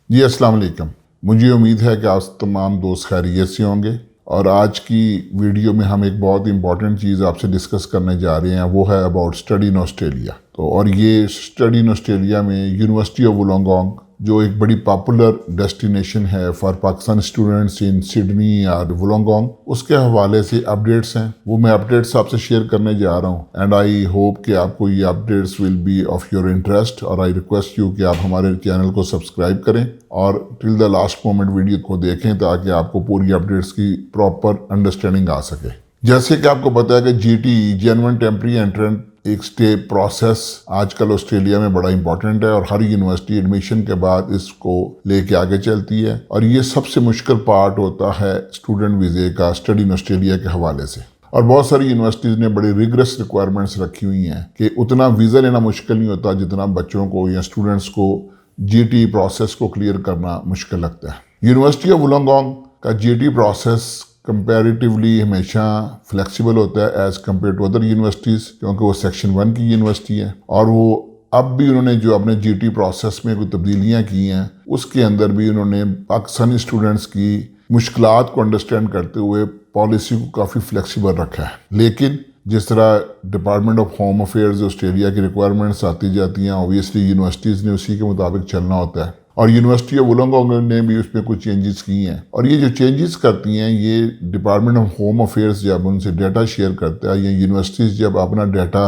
जी अस्सलाम वालेकुम। मुझे उम्मीद है कि आप तमाम दोस्त खैरियत से होंगे और आज की वीडियो में हम एक बहुत इंपॉर्टेंट चीज़ आपसे डिस्कस करने जा रहे हैं, वो है अबाउट स्टडी इन ऑस्ट्रेलिया। तो और ये स्टडी इन ऑस्ट्रेलिया में यूनिवर्सिटी ऑफ वुलोंगोंग जो एक बड़ी पॉपुलर डेस्टिनेशन है for Pakistan students in Sydney और वुलोंगोंग, उसके हवाले से अपडेट्स हैं, वो मैं अपडेट्स आपसे शेयर करने जा रहा हूँ। एंड आई होप कि आपको ये updates will be of your interest और आई रिक्वेस्ट यू कि आप हमारे चैनल को सब्सक्राइब करें और till the last moment video को देखें ताकि आपको पूरी अपडेट्स की प्रॉपर अंडरस्टैंडिंग आ सके। जैसे कि आपको पता है कि जीटी जेन्युइन टेम्पररी एंट्रेंट एक स्टे प्रोसेस आजकल ऑस्ट्रेलिया में बड़ा इंपॉर्टेंट है और हर यूनिवर्सिटी एडमिशन के बाद इसको लेके आगे चलती है और ये सबसे मुश्किल पार्ट होता है स्टूडेंट वीज़े का स्टडी इन ऑस्ट्रेलिया के हवाले से। और बहुत सारी यूनिवर्सिटीज़ ने बड़ी रिगरस रिक्वायरमेंट्स रखी हुई हैं कि उतना वीज़ा लेना मुश्किल नहीं होता जितना बच्चों को या स्टूडेंट्स को जीटी प्रोसेस को क्लियर करना मुश्किल लगता है। यूनिवर्सिटी ऑफ वुलोंगोंग का जीटी प्रोसेस कंपैरेटिवली हमेशा फ्लेक्सिबल होता है as compare to other universities, क्योंकि वो सेक्शन 1 की यूनिवर्सिटी है और वो अब भी उन्होंने जो अपने जीटी प्रोसेस में कोई तब्दीलियाँ की हैं उसके अंदर भी उन्होंने पाकिस्तानी स्टूडेंट्स की मुश्किलात को अंडरस्टैंड करते हुए पॉलिसी को काफ़ी फ्लेक्सिबल रखा है। लेकिन जिस तरह department of home affairs Australia की रिक्वायरमेंट्स आती जाती हैं, ऑब्वियसली यूनिवर्सिटीज़ ने उसी के मुताबिक चलना होता है और यूनिवर्सिटी ऑफ वुलोंगोंग ने भी उसमें कुछ चेंजेस की हैं और ये जो चेंजेस करती हैं ये डिपार्टमेंट ऑफ होम अफेयर्स जब उनसे डाटा शेयर करता है या यूनिवर्सिटीज़ जब अपना डाटा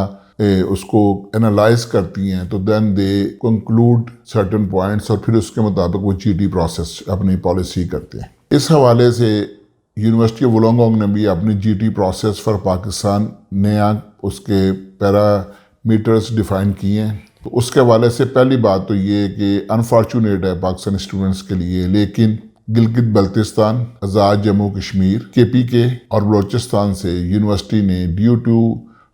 उसको एनालाइज करती हैं तो then they conclude certain points और फिर उसके मुताबिक वो जीटी प्रोसेस अपनी पॉलिसी करते हैं। इस हवाले से यूनिवर्सिटी ऑफ वुलोंगोंग ने भी अपनी जीटी प्रोसेस फॉर पाकिस्तान नया उसके पैरामीटर्स डिफाइन किए हैं। तो उसके हवाले से पहली बात तो ये कि अनफॉर्चुनेट है पाकिस्तानी स्टूडेंट्स के लिए, लेकिन गिलगित बल्तिस्तान, आज़ाद जम्मू कश्मीर, केपीके और बलोचिस्तान से यूनिवर्सिटी ने due to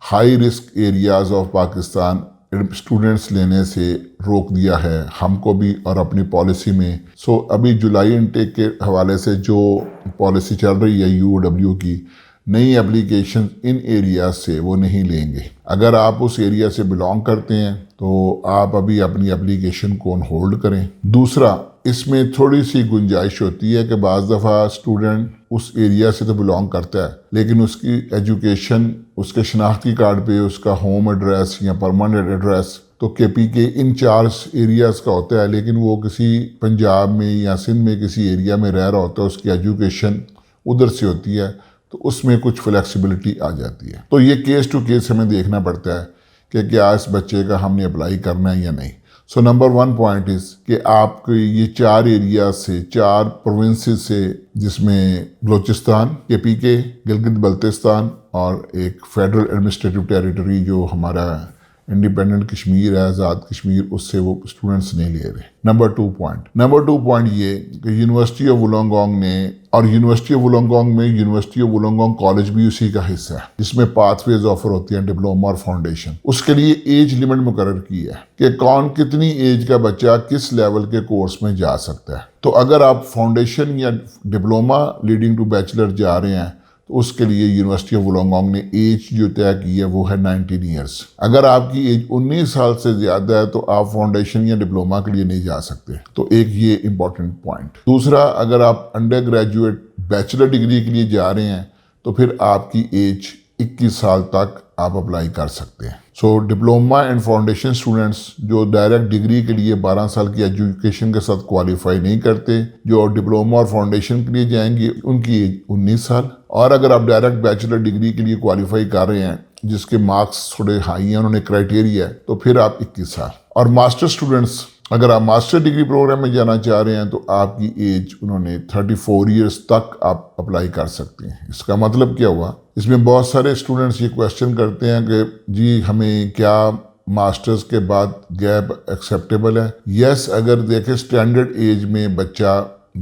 high risk areas of Pakistan students लेने से रोक दिया है हमको भी और अपनी पॉलिसी में। सो अभी जुलाई इनटेक के हवाले से जो पॉलिसी चल रही है यूडब्ल्यू की, नई एप्लीकेशन इन एरिया से वो नहीं लेंगे। अगर आप उस एरिया से बिलोंग करते हैं तो आप अभी अपनी एप्लीकेशन को ऑन होल्ड करें। दूसरा, इसमें थोड़ी सी गुंजाइश होती है कि बाज़ दफ़ा स्टूडेंट उस एरिया से तो बिलोंग करता है लेकिन उसकी एजुकेशन उसके शनाख्ती कार्ड पे उसका होम एड्रेस या परमानेंट एड्रेस तो केपी के इन 4 एरियाज़ का होता है, लेकिन वो किसी पंजाब में या सिंध में किसी एरिया में रह रहा होता है, उसकी एजुकेशन उधर से होती है तो उसमें कुछ फ्लेक्सिबिलिटी आ जाती है। तो ये केस टू केस हमें देखना पड़ता है कि क्या इस बच्चे का हमने अप्लाई करना है या नहीं। सो नंबर 1 पॉइंट इज़ कि आपको ये 4 एरिया से 4 प्रोविंसेस से, जिसमें बलोचिस्तान, केपीके, गिलगित बल्तिस्तान और एक फेडरल एडमिनिस्ट्रेटिव टेरिटरी जो हमारा इंडिपेंडेंट कश्मीर है, आज़ाद कश्मीर, उससे वो स्टूडेंट्स नहीं ले रहे। नंबर 2 पॉइंट ये कि यूनिवर्सिटी ऑफ वुलोंगोंग ने, और यूनिवर्सिटी ऑफ वुलोंगोंग में यूनिवर्सिटी ऑफ वुलोंगोंग कॉलेज भी उसी का हिस्सा है जिसमें पाथवेज ऑफर होती हैं, डिप्लोमा और फाउंडेशन। उसके लिए एज लिमिट मुकर्रर की है कि कौन कितनी एज का बच्चा किस लेवल के कोर्स में जा सकता है। तो अगर आप फाउंडेशन या डिप्लोमा लीडिंग टू बैचलर जा रहे हैं तो उसके लिए यूनिवर्सिटी ऑफ वुलोंगोंग ने एज जो तय की है वो है 19 ईयर्स। अगर आपकी एज 19 साल से ज़्यादा है तो आप फाउंडेशन या डिप्लोमा के लिए नहीं जा सकते। तो एक ये इम्पॉर्टेंट पॉइंट। दूसरा, अगर आप अंडर ग्रेजुएट बैचलर डिग्री के लिए जा रहे हैं तो फिर आपकी एज 21 साल तक आप अप्लाई कर सकते हैं। सो डिप्लोमा एंड फाउंडेशन स्टूडेंट्स जो डायरेक्ट डिग्री के लिए 12 साल की एजुकेशन के साथ क्वालिफाई नहीं करते, जो डिप्लोमा और फाउंडेशन के लिए जाएंगे उनकी एज 19 साल। और अगर आप डायरेक्ट बैचलर डिग्री के लिए क्वालिफाई कर रहे हैं जिसके मार्क्स थोड़े हाई हैं, उन्होंने क्राइटेरिया है, तो फिर आप 21 साल। और मास्टर स्टूडेंट्स, अगर आप मास्टर डिग्री प्रोग्राम में जाना चाह रहे हैं तो आपकी एज उन्होंने 34 ईयर्स तक आप अप्लाई कर सकते हैं। इसका मतलब क्या हुआ? इसमें बहुत सारे स्टूडेंट्स ये क्वेश्चन करते हैं कि जी हमें क्या मास्टर्स के बाद गैप एक्सेप्टेबल है? यस, अगर देखें स्टैंडर्ड एज में बच्चा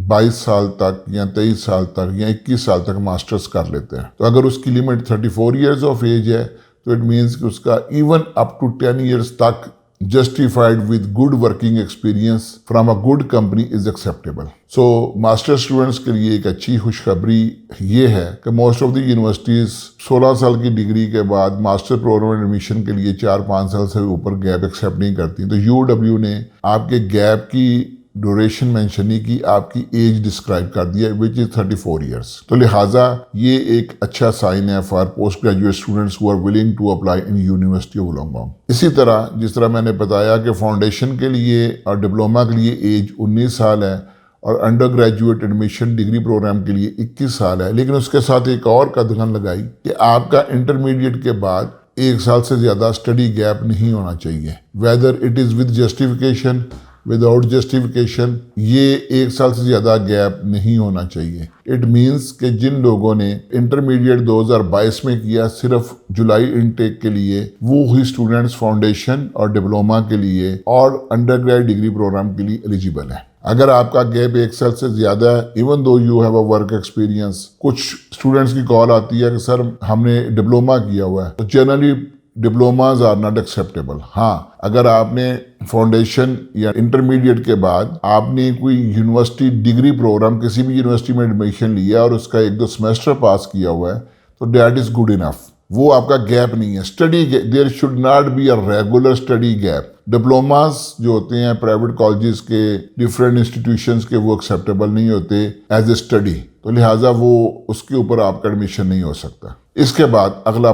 22 साल तक या 23 साल तक या 21 साल तक मास्टर्स कर लेते हैं, तो अगर उसकी लिमिट 34 ईयर्स ऑफ एज है तो इट मीन्स कि उसका इवन अप टू 10 ईयर्स तक justified with good working experience from a good company is acceptable. So master students के लिए एक अच्छी खुशखबरी ये है कि मोस्ट ऑफ द यूनिवर्सिटीज़ 16 साल की डिग्री के बाद मास्टर प्रोग्राम एडमिशन के लिए 4-5 साल से ऊपर गैप एक्सेप्ट नहीं करती। तो यूडब्ल्यू ने आपके गैप की ड्यूरेशन मेंशन नहीं की, आपकी एज डिस्क्राइब कर दिया विच इज 34 ईयर्स। तो लिहाजा ये एक अच्छा साइन है for post graduate students who are willing to apply in University of Wollongong. इसी तरह जिस तरह मैंने बताया कि फाउंडेशन के लिए और डिप्लोमा के लिए एज 19 साल है और undergraduate admission degree program के लिए 21 साल है, लेकिन उसके साथ एक और कदगन लगाई कि आपका इंटरमीडिएट के बाद 1 साल से ज़्यादा स्टडी गैप नहीं होना चाहिए, whether it is with justification without justification, ये 1 साल से ज़्यादा गैप नहीं होना चाहिए। इट मीन्स कि जिन लोगों ने इंटरमीडिएट 2022 में किया सिर्फ जुलाई इनटेक के लिए, वो ही स्टूडेंट्स फाउंडेशन और डिप्लोमा के लिए और अंडर ग्रेड डिग्री प्रोग्राम के लिए एलिजिबल है। अगर आपका गैप 1 साल से ज़्यादा है, even though you have a work experience, कुछ स्टूडेंट्स की कॉल आती है कि सर हमने डिप्लोमा किया हुआ है, तो generally diplomas are not acceptable. हाँ, अगर आपने फाउंडेशन या इंटरमीडिएट के बाद आपने कोई यूनिवर्सिटी डिग्री प्रोग्राम किसी भी यूनिवर्सिटी में एडमिशन लिया और उसका 1-2 सेमेस्टर पास किया हुआ है, तो दैट इज गुड इनफ। वो आपका गैप नहीं है। Study there should not be a regular study gap. Diplomas जो होते हैं प्राइवेट कॉलेजेस के, डिफरेंट इंस्टीट्यूशंस के, वो एक्सेप्टेबल नहीं होते एज ए स्टडी, तो लिहाजा वो उसके ऊपर आपका एडमिशन नहीं हो सकता। इसके बाद अगला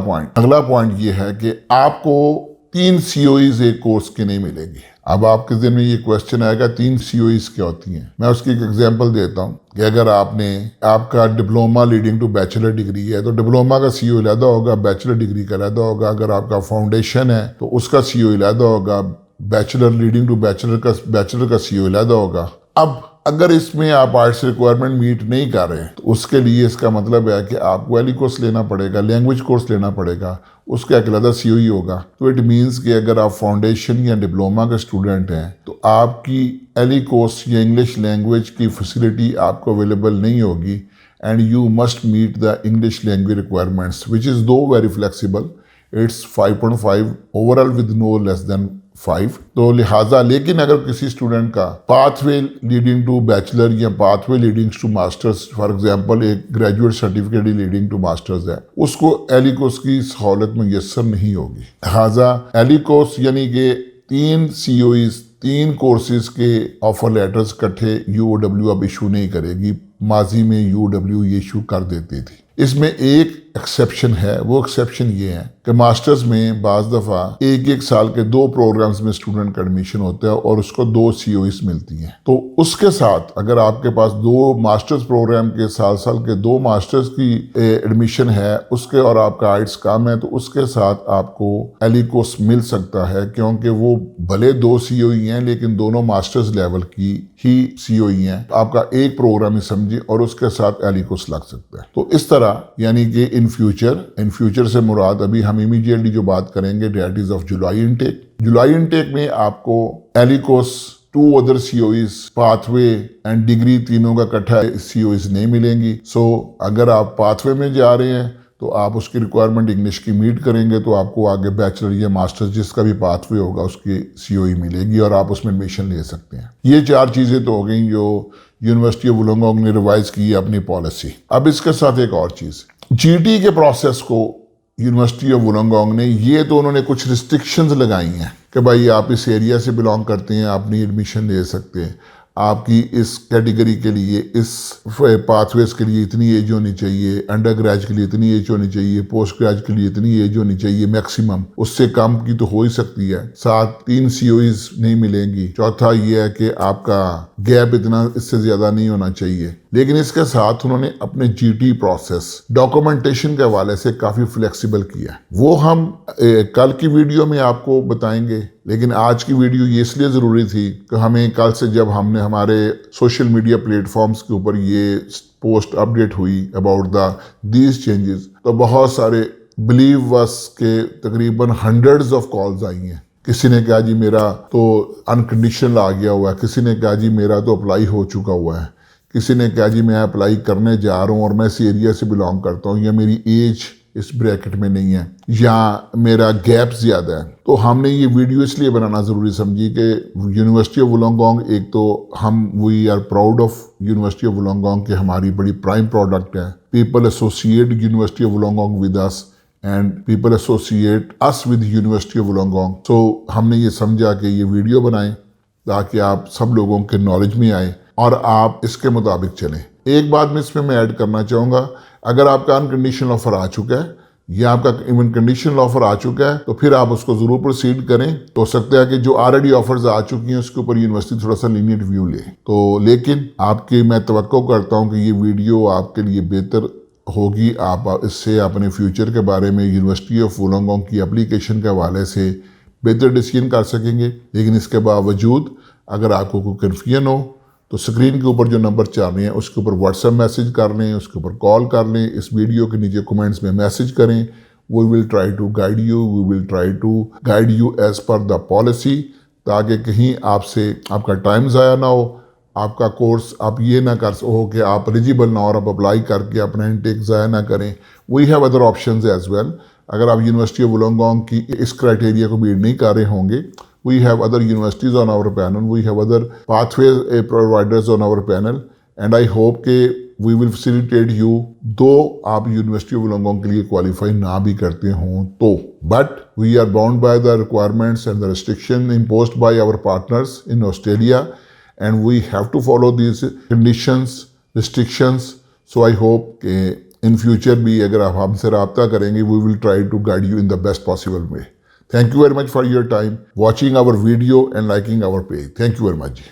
पॉइंट ये है कि आपको 3 COEs एक कोर्स के नहीं मिलेंगे। अब आपके दिन में ये क्वेश्चन आएगा 3 COEs क्या होती हैं। मैं उसकी एक एग्जांपल देता हूँ कि अगर आपका diploma leading to bachelor degree है तो डिप्लोमा का COE अलग होगा, बैचलर डिग्री का अलग होगा। अगर आपका फाउंडेशन है तो उसका COE अलग होगा, बैचलर लीडिंग टू बैचलर का COE अलग होगा। अब अगर इसमें आप आर्ट्स रिक्वायरमेंट मीट नहीं कर रहे हैं तो उसके लिए इसका मतलब है कि आपको एली कोर्स लेना पड़ेगा, लैंग्वेज कोर्स लेना पड़ेगा, उसका एक अलग COE होगा। तो इट मीन्स कि अगर आप फाउंडेशन या डिप्लोमा के स्टूडेंट हैं तो आपकी एली कोर्स या इंग्लिश लैंग्वेज की फैसिलिटी आपको अवेलेबल नहीं होगी and you must meet the English language requirements which is though very flexible. It's 5.5 overall with no less than 5। तो लिहाजा लेकिन अगर किसी स्टूडेंट का पाथवे लीडिंग टू बैचलर या pathway leading to masters, for example एक graduate certificate leading to masters है, उसको एली कोर्स की सहूलत मुयस्सर नहीं होगी। लिहाजा एली कोर्स यानी कि 3 COEs 3 कोर्सेज के ऑफर लेटर्स इकट्ठे UOW अब इशू नहीं करेगी। माजी में UOW ये इशू कर देती थी। इसमें एक एक्सेप्शन है, वो एक्सेप्शन ये है कि मास्टर्स में बाज़ दफ़ा एक साल के 2 प्रोग्राम्स में स्टूडेंट का एडमिशन होता है और उसको 2 COEs मिलती हैं। तो उसके साथ अगर आपके पास 2 मास्टर्स प्रोग्राम के साल के 2 मास्टर्स की एडमिशन है उसके और आपका आइट्स कम है तो उसके साथ आपको एली कोर्स मिल सकता है, क्योंकि वो भले 2 COE हैं लेकिन दोनों मास्टर्स लेवल की ही COE हैं। आपका एक प्रोग्राम ही समझिए और उसके साथ एली कोर्स लग सकता है। तो इस तरह यानी कि इन फ्यूचर से मुराद अभी हम इमीडिएटली जो बात करेंगे date is of July intake में आपको ELICOS 2 other COEs pathway and degree तीनों का इकट्ठा COEs नहीं मिलेंगी। सो अगर आप पाथवे में जा रहे हैं तो आप उसकी रिक्वायरमेंट इंग्लिश की मीट करेंगे तो आपको आगे बैचलर या मास्टर्स जिसका भी पाथवे होगा उसकी COE मिलेगी और आप उसमें एडमिशन ले सकते हैं। ये 4 चीज़ें तो हो गई जो यूनिवर्सिटी ऑफ वुलंगडोंग ने रिवाइज की है अपनी पॉलिसी। अब इसके साथ एक और चीज़, GT के प्रोसेस को यूनिवर्सिटी ऑफ वुलंगडोंग ने ये तो उन्होंने कुछ रिस्ट्रिक्शंस लगाई हैं कि भाई आप इस एरिया से बिलोंग करते हैं, आप नहीं एडमिशन ले सकते, आपकी इस कैटेगरी के लिए इस पाथवेज के लिए इतनी एज होनी चाहिए, अंडर ग्रेज के लिए इतनी एज होनी चाहिए, पोस्ट ग्रेज के लिए इतनी एज होनी चाहिए मैक्सिमम, उससे कम की तो हो ही सकती है। 3 COEs नहीं मिलेंगी। चौथा ये है कि आपका गैप इतना इससे ज़्यादा नहीं होना चाहिए। लेकिन इसके साथ उन्होंने अपने GT प्रोसेस डॉक्यूमेंटेशन के हवाले से काफ़ी फ्लेक्सिबल किया। वो हम कल की वीडियो में आपको बताएंगे, लेकिन आज की वीडियो ये इसलिए ज़रूरी थी कि हमें कल से जब हमने हमारे सोशल मीडिया प्लेटफॉर्म्स के ऊपर ये पोस्ट अपडेट हुई अबाउट दीज चेंजेस, तो बहुत सारे बिलीव अस के तकरीबन हंड्रेड्स ऑफ कॉल्स आई हैं। किसी ने कहा जी मेरा तो अनकंडीशनल आ गया हुआ है, किसी ने कहा जी मेरा तो अप्लाई हो चुका हुआ है, किसी ने कहा जी मैं अप्लाई करने जा रहा हूँ और मैं इस एरिया से बिलोंग करता हूँ, या मेरी एज इस ब्रैकेट में नहीं है, या मेरा गैप ज़्यादा है। तो हमने ये वीडियो इसलिए बनाना ज़रूरी समझी कि यूनिवर्सिटी ऑफ वुलंगडोंग, एक तो हम we are proud of University of Wollongong कि हमारी बड़ी प्राइम प्रोडक्ट है। People associate University of Wollongong with us and people associate us with University of Wollongong. So हमने ये समझा कि ये वीडियो बनाएं ताकि आप सब लोगों के नॉलेज में आए और आप इसके मुताबिक चलें। एक बात मैं इसमें ऐड करना चाहूँगा, अगर आपका अनकंडीशनल ऑफर आ चुका है या आपका इवन कंडीशनल ऑफर आ चुका है तो फिर आप उसको ज़रूर प्रोसीड करें। तो हो सकता है कि जो ऑलरेडी ऑफर्स आ चुकी हैं उसके ऊपर यूनिवर्सिटी थोड़ा सा लीनियंट व्यू ले। तो लेकिन आपकी मैं तवक्को करता हूँ कि ये वीडियो आपके लिए बेहतर होगी। आप इससे अपने फ्यूचर के बारे में यूनिवर्सिटी ऑफ वुलंगडोंग की एप्लीकेशन के हवाले से बेहतर डिसीजन कर सकेंगे। लेकिन इसके बावजूद अगर आपको कोई कन्फ्यूजन हो तो स्क्रीन के ऊपर जो नंबर चल रहे हैं उसके ऊपर व्हाट्सएप मैसेज कर लें, उसके ऊपर कॉल कर लें, इस वीडियो के नीचे कमेंट्स में मैसेज करें। We will try to guide you, we will try to guide you as per the policy, ताकि कहीं आपसे आपका टाइम ज़ाया ना हो, आपका कोर्स आप ये ना कर हो कि आप एलिजिबल ना हो और आप अप्लाई करके अपना इनटेक ज़ाया ना करें। We have other options as well. अगर आप यूनिवर्सिटी ऑफ वुलंगडोंग की इस क्राइटेरिया को मीट नहीं कर रहे होंगे, we have other universities on our panel, we have other pathways providers on our panel, and I hope कि we will facilitate you, दो आप यूनिवर्सिटी ऑफ वुलंगडोंग के लिए क्वालिफाई ना भी करते हों तो, but we are bound by the requirements and the restriction imposed by our partners in Australia, and we have to follow these conditions, restrictions. So I hope कि in future भी अगर आप हमसे रब्ता करेंगे, we will try to guide you in the best possible way. Thank you very much for your time, watching our video and liking our page. Thank you very much.